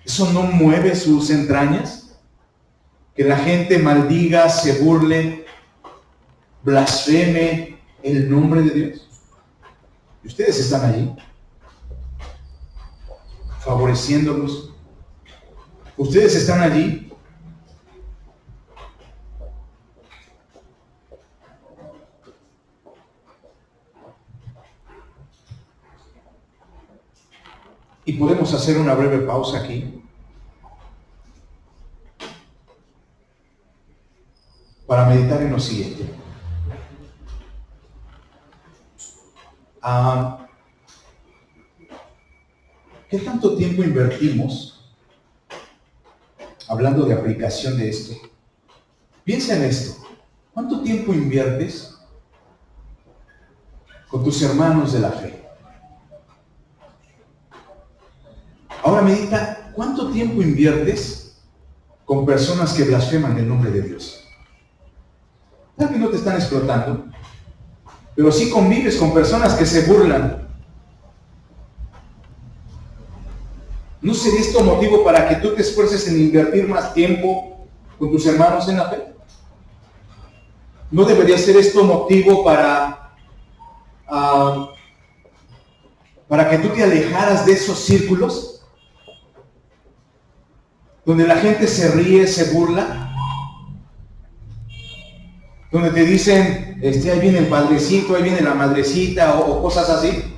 ¿Eso no mueve sus entrañas? Que la gente maldiga, se burle, blasfeme el nombre de Dios. ¿Y ustedes están allí? Favoreciéndolos. ¿Ustedes están allí? Y podemos hacer una breve pausa aquí para meditar en lo siguiente. ¿Qué tanto tiempo invertimos hablando de aplicación de esto? Piensa en esto. ¿Cuánto tiempo inviertes con tus hermanos de la fe? Ahora medita, ¿cuánto tiempo inviertes con personas que blasfeman el nombre de Dios? Tal vez no te están explotando, pero sí convives con personas que se burlan. ¿No sería esto motivo para que tú te esfuerces en invertir más tiempo con tus hermanos en la fe? ¿No debería ser esto motivo para que tú te alejaras de esos círculos donde la gente se ríe, se burla, donde te dicen, ahí viene el padrecito, ahí viene la madrecita, o cosas así,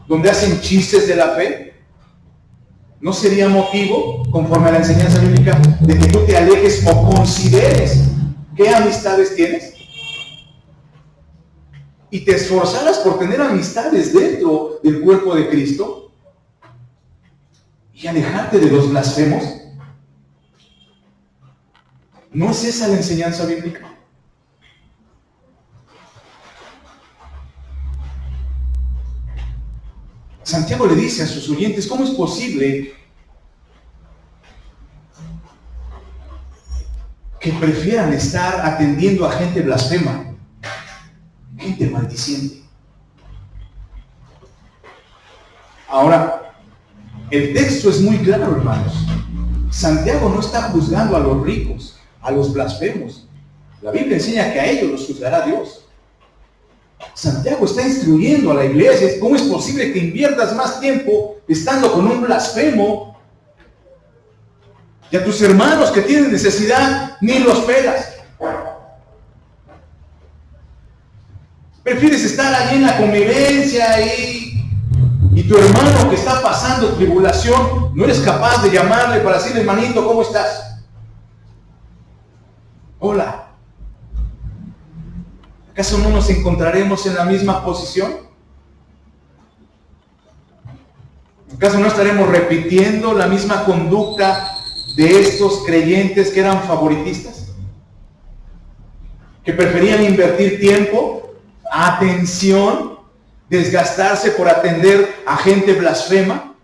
donde hacen chistes de la fe? ¿No sería motivo, conforme a la enseñanza bíblica, de que tú te alejes o consideres qué amistades tienes? Y te esforzaras por tener amistades dentro del cuerpo de Cristo y alejarte de los blasfemos. ¿No es esa la enseñanza bíblica? Santiago le dice a sus oyentes, ¿cómo es posible que prefieran estar atendiendo a gente blasfema, gente maldiciente? Ahora, el texto es muy claro, hermanos. Santiago no está juzgando a los ricos, a los blasfemos. La Biblia enseña que a ellos los juzgará Dios. Santiago está instruyendo a la iglesia. ¿Cómo es posible que inviertas más tiempo estando con un blasfemo y a tus hermanos que tienen necesidad ni los pelas? Prefieres estar allí en la convivencia y tu hermano que está pasando tribulación, no eres capaz de llamarle para decirle, hermanito, ¿cómo estás? Hola. ¿Acaso no nos encontraremos en la misma posición? ¿Acaso no estaremos repitiendo la misma conducta de estos creyentes que eran favoritistas? Que preferían invertir tiempo, atención, desgastarse por atender a gente blasfema,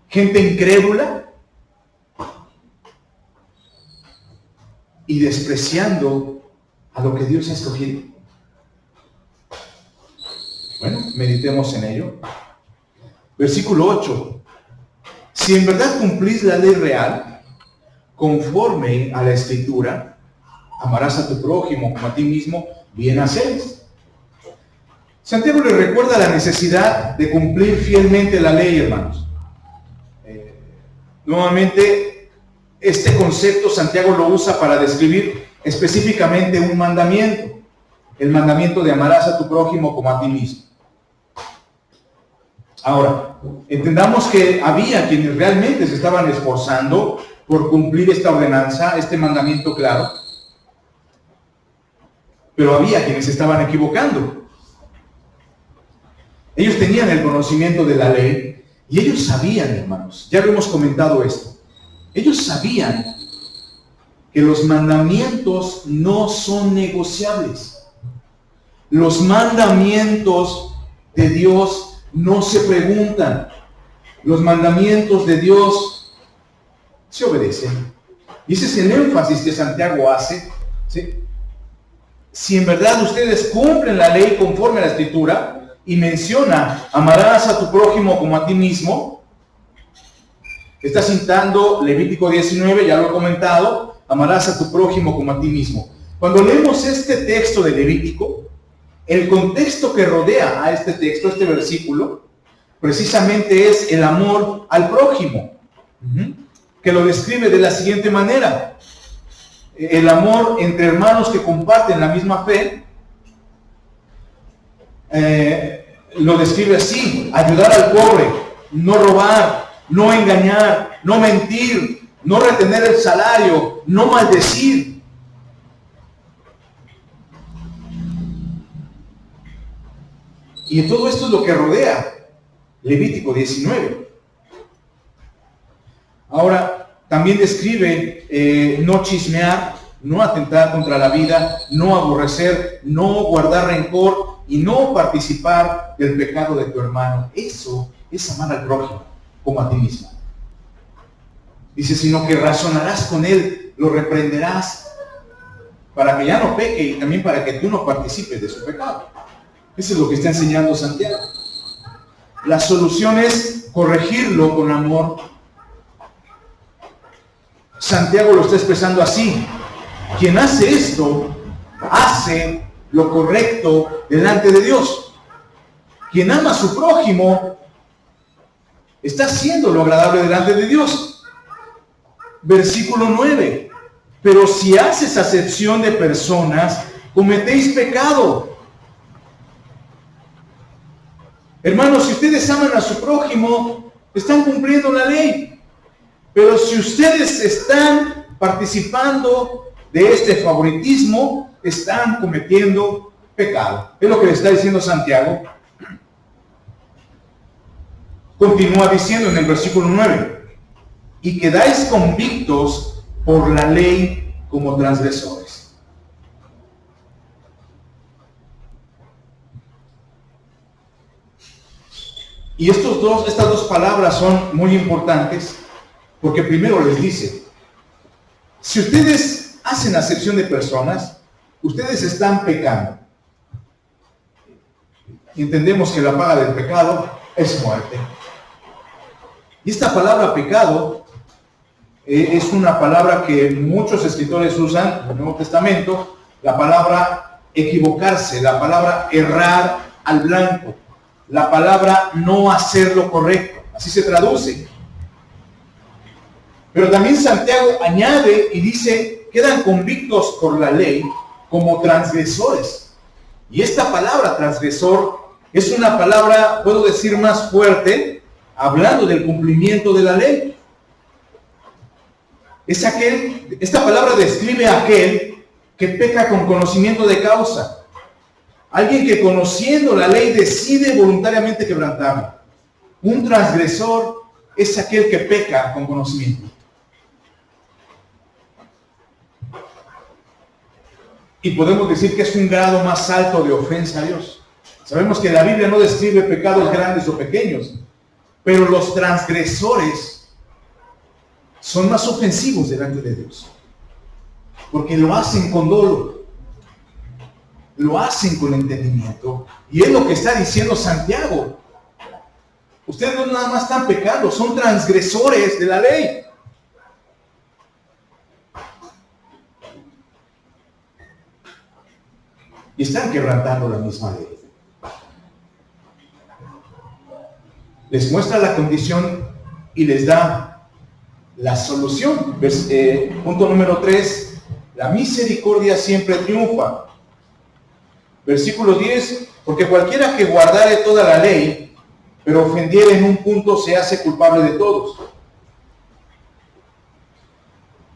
gente incrédula, y despreciando a lo que Dios ha escogido. Bueno, meditemos en ello. Versículo 8. Si en verdad cumplís la ley real, conforme a la Escritura, amarás a tu prójimo como a ti mismo, bien hacéis. Santiago le recuerda la necesidad de cumplir fielmente la ley, hermanos. Nuevamente, este concepto Santiago lo usa para describir específicamente un mandamiento, el mandamiento de amarás a tu prójimo como a ti mismo. Ahora, entendamos que había quienes realmente se estaban esforzando por cumplir esta ordenanza, este mandamiento claro, pero había quienes se estaban equivocando. Ellos tenían el conocimiento de la ley y ellos sabían, hermanos, ya lo hemos comentado esto, ellos sabían que los mandamientos no son negociables. Los mandamientos de Dios no se preguntan. los mandamientos de Dios se obedecen. Y ese es el énfasis que Santiago hace, ¿sí? Si en verdad ustedes cumplen la ley conforme a la Escritura, y menciona, amarás a tu prójimo como a ti mismo, está citando Levítico 19, ya lo he comentado, amarás a tu prójimo como a ti mismo. Cuando leemos este texto de Levítico, el contexto que rodea a este texto, este versículo, precisamente es el amor al prójimo, que lo describe de la siguiente manera. El amor entre hermanos que comparten la misma fe, lo describe así: ayudar al pobre, no robar, no engañar, no mentir, no retener el salario, no maldecir. Y todo esto es lo que rodea Levítico 19. Ahora, también describe no chismear, no atentar contra la vida, no aborrecer, no guardar rencor y no participar del pecado de tu hermano. Eso es amar al prójimo como a ti mismo. Dice, sino que razonarás con él, lo reprenderás para que ya no peque y también para que tú no participes de su pecado. Eso es lo que está enseñando Santiago. La solución es corregirlo con amor. Santiago lo está expresando así: quien hace esto, hace lo correcto delante de Dios. Quien ama a su prójimo, está haciendo lo agradable delante de Dios. Versículo 9. Pero si haces acepción de personas, cometéis pecado. Hermanos, si ustedes aman a su prójimo, están cumpliendo la ley. Pero si ustedes están participando de este favoritismo, están cometiendo pecado. Es lo que le está diciendo Santiago. Continúa diciendo en el versículo 9: y quedáis convictos por la ley como transgresores. Y estas dos palabras son muy importantes, porque primero les dice: si ustedes hacen acepción de personas, ustedes están pecando. Y entendemos que la paga del pecado es muerte. Y esta palabra pecado es una palabra que muchos escritores usan en el Nuevo Testamento, la palabra equivocarse, la palabra errar al blanco, la palabra no hacer lo correcto, así se traduce. Pero también Santiago añade y dice, quedan convictos por la ley como transgresores. Y esta palabra transgresor es una palabra, puedo decir, más fuerte, hablando del cumplimiento de la ley. Esta palabra describe a aquel que peca con conocimiento de causa. Alguien que conociendo la ley decide voluntariamente quebrantarla. Un transgresor es aquel que peca con conocimiento. Y podemos decir que es un grado más alto de ofensa a Dios. Sabemos que la Biblia no describe pecados grandes o pequeños, pero los transgresores son más ofensivos delante de Dios. Porque lo hacen con dolo. Lo hacen con entendimiento. Y es lo que está diciendo Santiago. Ustedes no nada más están pecando, son transgresores de la ley. Y están quebrantando la misma ley. Les muestra la condición y les da la solución. Punto número 3. La misericordia siempre triunfa. Versículo 10. Porque cualquiera que guardare toda la ley, pero ofendiere en un punto, se hace culpable de todos.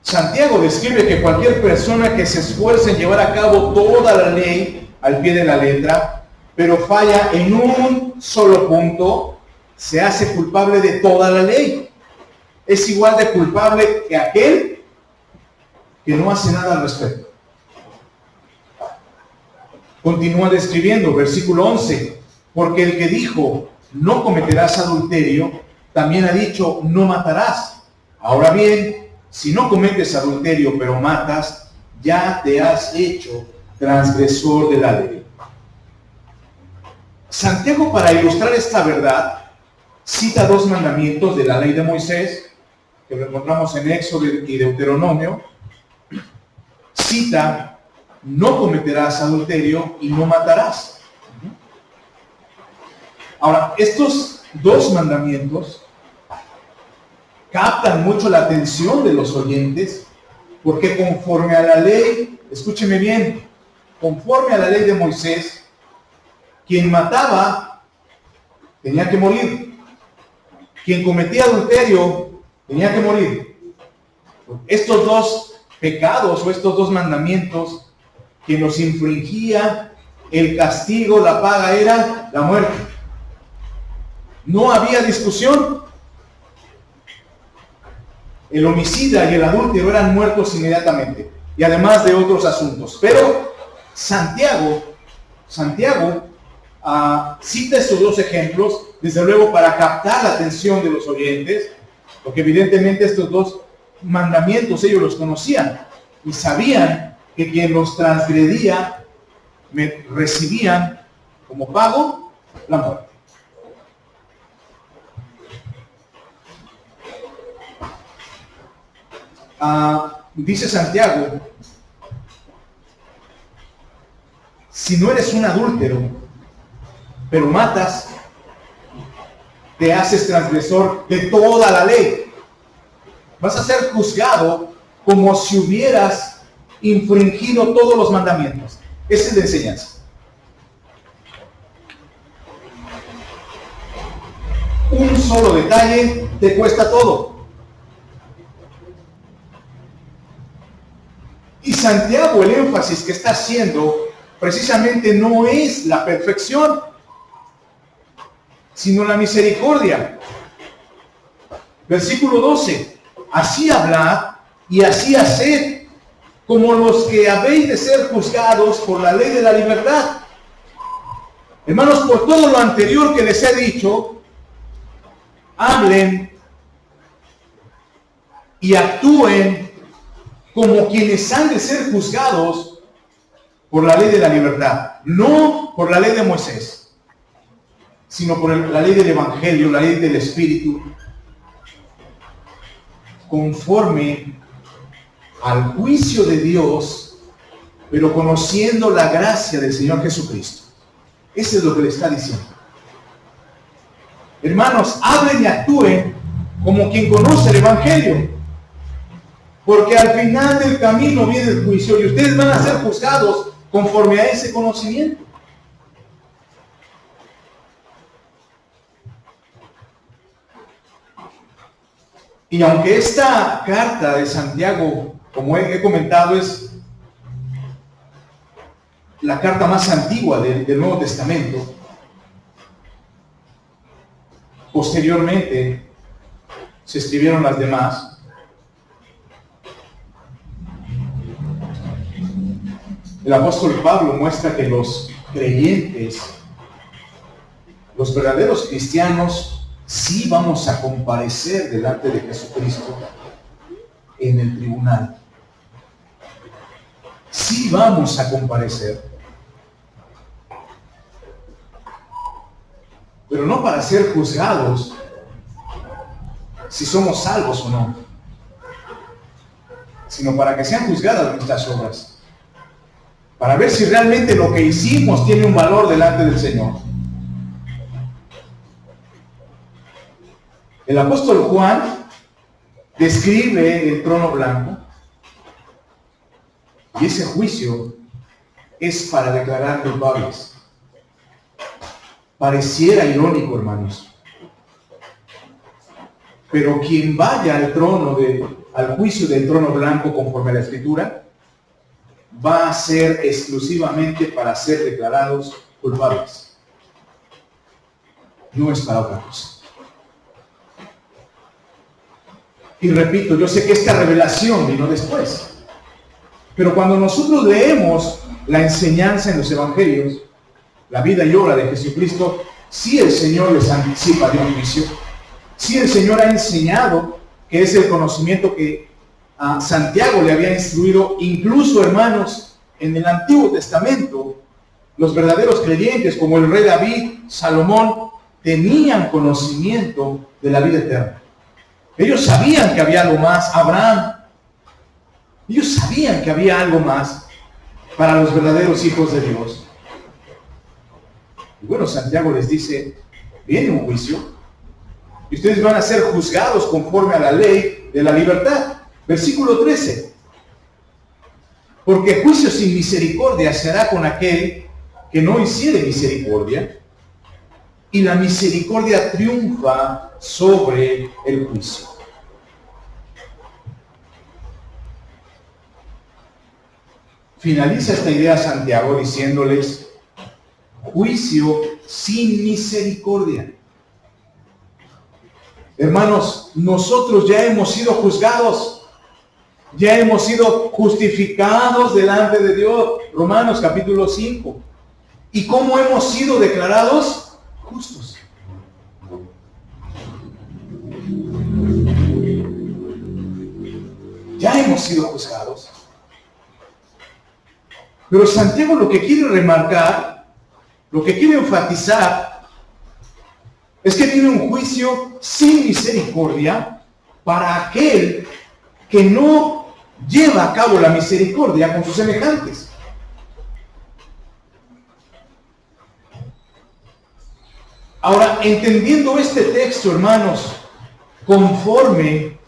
Santiago describe que cualquier persona que se esfuerce en llevar a cabo toda la ley al pie de la letra, pero falla en un solo punto, se hace culpable de toda la ley. Es igual de culpable que aquel que no hace nada al respecto. Continúa describiendo, versículo 11, porque el que dijo, no cometerás adulterio, también ha dicho, no matarás. Ahora bien, si no cometes adulterio, pero matas, ya te has hecho transgresor de la ley. Santiago, para ilustrar esta verdad, cita dos mandamientos de la ley de Moisés, que lo encontramos en Éxodo y Deuteronomio. Cita, no cometerás adulterio y no matarás. Ahora, estos dos mandamientos captan mucho la atención de los oyentes, porque conforme a la ley, escúcheme bien, conforme a la ley de Moisés, quien mataba tenía que morir. Quien cometía adulterio tenía que morir. Estos dos pecados o estos dos mandamientos, quien los infringía, el castigo, la paga era la muerte. No había discusión. El homicida y el adúltero eran muertos inmediatamente, y además de otros asuntos. Pero Santiago cita estos dos ejemplos, desde luego para captar la atención de los oyentes, porque evidentemente estos dos mandamientos ellos los conocían y sabían que quien los transgredía recibían como pago la muerte. Dice Santiago, si no eres un adúltero, pero matas, te haces transgresor de toda la ley. Vas a ser juzgado como si hubieras infringido todos los mandamientos. Esa es la enseñanza. Un solo detalle te cuesta todo. Y Santiago, el énfasis que está haciendo precisamente no es la perfección, sino la misericordia. Versículo 12. Así hablad y así haced, como los que habéis de ser juzgados por la ley de la libertad. Hermanos, por todo lo anterior que les he dicho, hablen y actúen como quienes han de ser juzgados por la ley de la libertad, no por la ley de Moisés, sino por la ley del Evangelio, la ley del Espíritu, conforme al juicio de Dios, pero conociendo la gracia del Señor Jesucristo. Eso es lo que le está diciendo. Hermanos, hablen y actúen como quien conoce el Evangelio, porque al final del camino viene el juicio y ustedes van a ser juzgados conforme a ese conocimiento. Y aunque esta carta de Santiago, como he comentado, es la carta más antigua del Nuevo Testamento, posteriormente se escribieron las demás. El apóstol Pablo muestra que los creyentes, los verdaderos cristianos, sí vamos a comparecer delante de Jesucristo en el tribunal. Sí vamos a comparecer. Pero no para ser juzgados si somos salvos o no, sino para que sean juzgadas nuestras obras, para ver si realmente lo que hicimos tiene un valor delante del Señor. El apóstol Juan describe el trono blanco, y ese juicio es para declarar culpables. Pareciera irónico, hermanos, pero quien vaya al juicio del trono blanco conforme a la Escritura, va a ser exclusivamente para ser declarados culpables. No es para otra cosa. Y repito, yo sé que esta revelación vino después, pero cuando nosotros leemos la enseñanza en los evangelios, la vida y obra de Jesucristo, sí el Señor les anticipa de un juicio, Sí, el Señor ha enseñado, que es el conocimiento que a Santiago le había instruido, incluso, hermanos, en el Antiguo Testamento, los verdaderos creyentes, como el rey David, Salomón, tenían conocimiento de la vida eterna. Ellos sabían que había algo más. Abraham, ellos sabían que había algo más para los verdaderos hijos de Dios. Y bueno, Santiago les dice, viene un juicio y ustedes van a ser juzgados conforme a la ley de la libertad. Versículo 13. Porque juicio sin misericordia se hará con aquel que no hiciere misericordia, y la misericordia triunfa sobre el juicio. Finaliza esta idea Santiago diciéndoles, juicio sin misericordia. Hermanos, nosotros ya hemos sido juzgados, ya hemos sido justificados delante de Dios. Romanos capítulo 5. ¿Y cómo hemos sido declarados justos? Ya hemos sido juzgados. Pero Santiago lo que quiere remarcar, lo que quiere enfatizar, es que tiene un juicio sin misericordia para aquel que no lleva a cabo la misericordia con sus semejantes. Ahora, entendiendo este texto, hermanos, conforme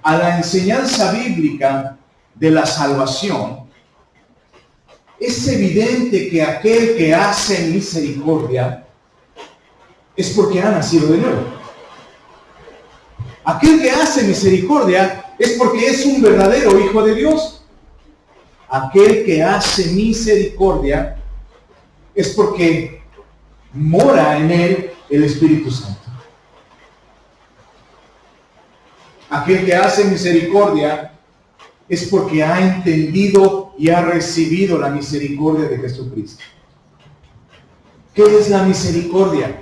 a la enseñanza bíblica de la salvación, es evidente que aquel que hace misericordia es porque ha nacido de nuevo. Aquel que hace misericordia es porque es un verdadero hijo de Dios. Aquel que hace misericordia es porque mora en él el Espíritu Santo. Aquel que hace misericordia es porque ha entendido y ha recibido la misericordia de Jesucristo. ¿Qué es la misericordia?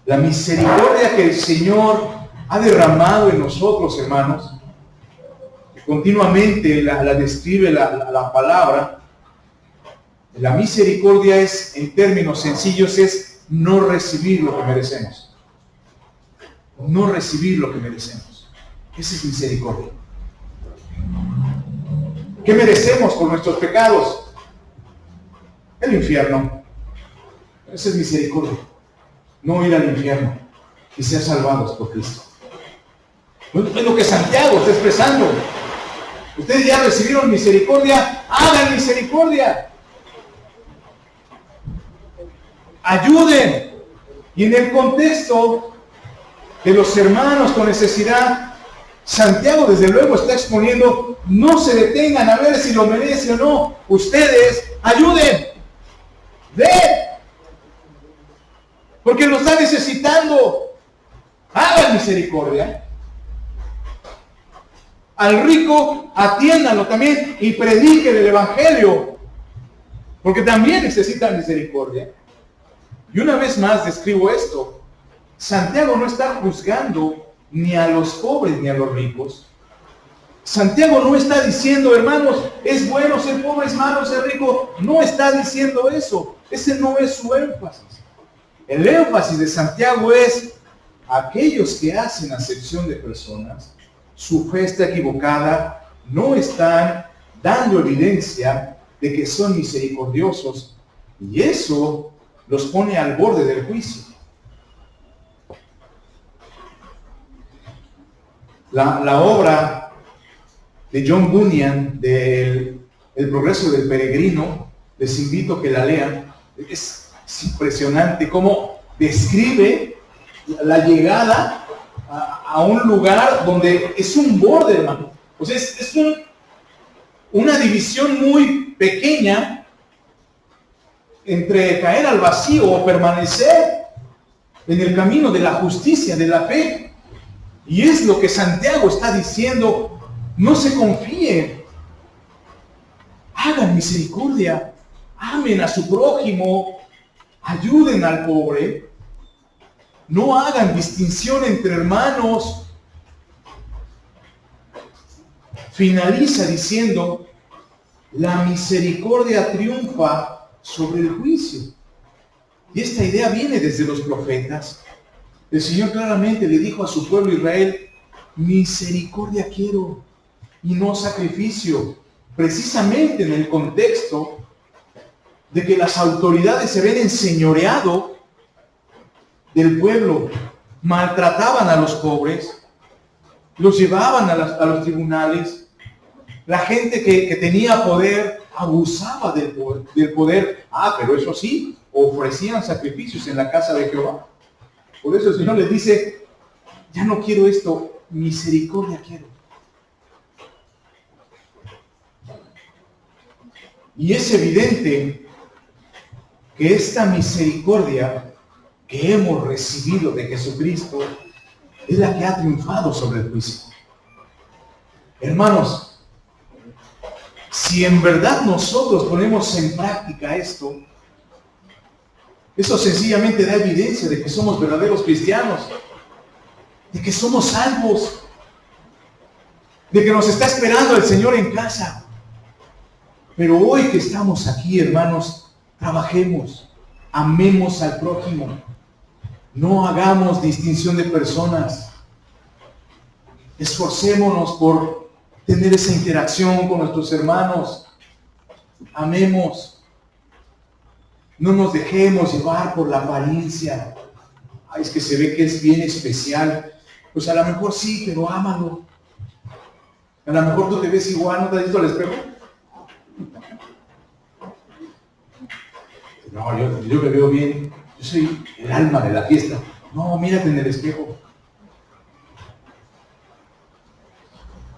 La misericordia que el Señor ha derramado en nosotros, hermanos, que continuamente la describe la palabra. La misericordia es, en términos sencillos, es no recibir lo que merecemos. No recibir lo que merecemos. Esa es misericordia. ¿Qué merecemos por nuestros pecados? El infierno. Esa es misericordia. No ir al infierno y ser salvados por Cristo. Es lo que Santiago está expresando. Ustedes ya recibieron misericordia, hagan misericordia. Ayuden. Y en el contexto de los hermanos con necesidad, Santiago desde luego está exponiendo, no se detengan a ver si lo merece o no. Ustedes ayuden. Den. Porque lo está necesitando. Hagan misericordia. Al rico atiéndanlo también y prediquen el evangelio. Porque también necesitan misericordia. Y una vez más describo esto. Santiago no está juzgando ni a los pobres ni a los ricos. Santiago no está diciendo, hermanos, es bueno ser pobre, es malo ser rico. No está diciendo eso. Ese no es su énfasis. El énfasis de Santiago es aquellos que hacen acepción de personas, su fe está equivocada, no están dando evidencia de que son misericordiosos, y eso los pone al borde del juicio. La obra de John Bunyan, del El progreso del peregrino, les invito a que la lean. Es impresionante cómo describe la llegada a un lugar donde es un borde, hermano. O sea, es una división muy pequeña entre caer al vacío o permanecer en el camino de la justicia, de la fe. Y es lo que Santiago está diciendo. No se confíen. Hagan misericordia. Amen a su prójimo. ayuden al pobre, no hagan distinción entre hermanos. Finaliza diciendo, la misericordia triunfa sobre el juicio. Y esta idea viene desde los profetas. El Señor claramente le dijo a su pueblo Israel, misericordia quiero y no sacrificio, precisamente en el contexto de que las autoridades se ven enseñoreado del pueblo, maltrataban a los pobres, los llevaban a los tribunales. La gente que tenía poder abusaba del poder. Pero eso sí, ofrecían sacrificios en la casa de Jehová. Por eso el Señor les dice, ya no quiero esto, misericordia quiero. Y es evidente que esta misericordia que hemos recibido de Jesucristo es la que ha triunfado sobre el juicio. Hermanos, si en verdad nosotros ponemos en práctica esto, eso sencillamente da evidencia de que somos verdaderos cristianos, de que somos salvos, de que nos está esperando el Señor en casa. Pero hoy que estamos aquí, hermanos, trabajemos, amemos al prójimo, no hagamos distinción de personas, esforcémonos por tener esa interacción con nuestros hermanos, amemos, no nos dejemos llevar por la apariencia. Ay, es que se ve que es bien especial. Pues a lo mejor sí, pero ámalo. A lo mejor tú te ves igual, ¿no te has visto al espejo? No, yo me veo bien, yo soy el alma de la fiesta. No, mírate en el espejo.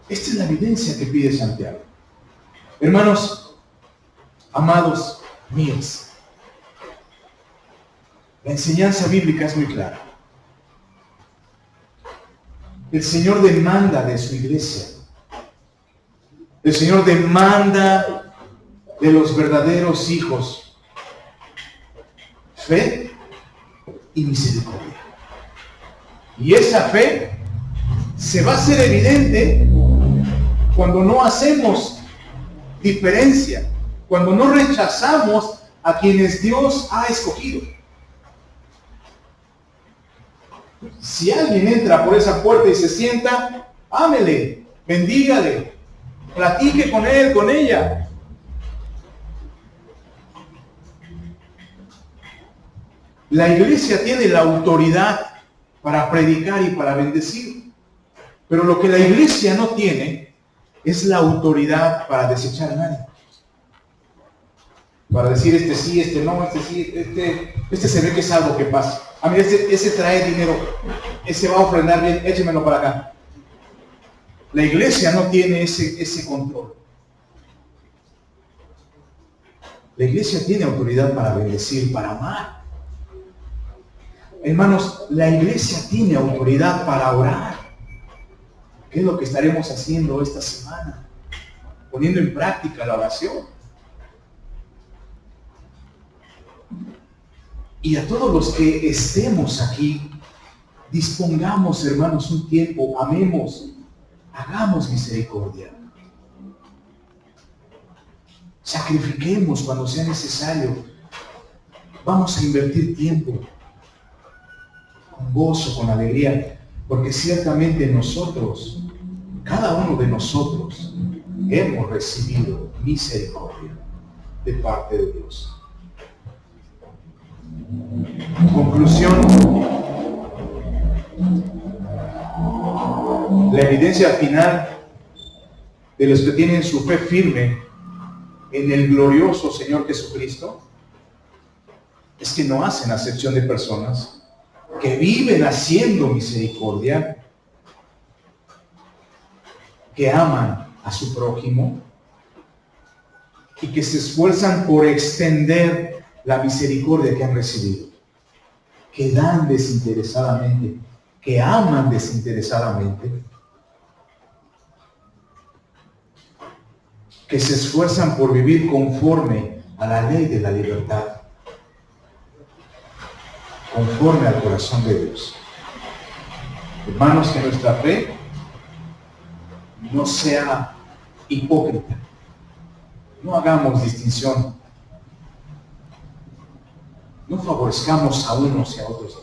Esta es la evidencia que pide Santiago. Hermanos, amados míos, la enseñanza bíblica es muy clara. El Señor demanda de su iglesia. El Señor demanda de los verdaderos hijos fe y misericordia. Y esa fe se va a hacer evidente cuando no hacemos diferencia, cuando no rechazamos a quienes Dios ha escogido. Si alguien entra por esa puerta y se sienta, ámele, bendígale, platique con él, con ella. La iglesia tiene la autoridad para predicar y para bendecir, pero lo que la iglesia no tiene es la autoridad para desechar a nadie. Para decir este sí, este no, este sí, este se ve que es algo que pasa. A mí ese trae dinero, ese va a ofrendar bien, échemelo para acá. La iglesia no tiene ese control. La iglesia tiene autoridad para bendecir, para amar. Hermanos, la iglesia tiene autoridad para orar. ¿Qué es lo que estaremos haciendo esta semana? Poniendo en práctica la oración. Y a todos los que estemos aquí, dispongamos, hermanos, un tiempo, amemos, hagamos misericordia. Sacrifiquemos cuando sea necesario. Vamos a invertir tiempo con gozo, con alegría, porque ciertamente nosotros, cada uno de nosotros, hemos recibido misericordia de parte de Dios. Conclusión. La evidencia final de los que tienen su fe firme en el glorioso Señor Jesucristo es que no hacen acepción de personas, que viven haciendo misericordia, que aman a su prójimo y que se esfuerzan por extender la misericordia que han recibido, que dan desinteresadamente, que aman desinteresadamente, que se esfuerzan por vivir conforme a la ley de la libertad, conforme al corazón de Dios. Hermanos, que nuestra fe no sea hipócrita. No hagamos distinción. No favorezcamos a unos y a otros.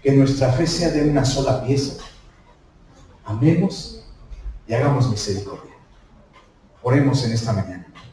Que nuestra fe sea de una sola pieza. Amemos y hagamos misericordia. Oremos en esta mañana.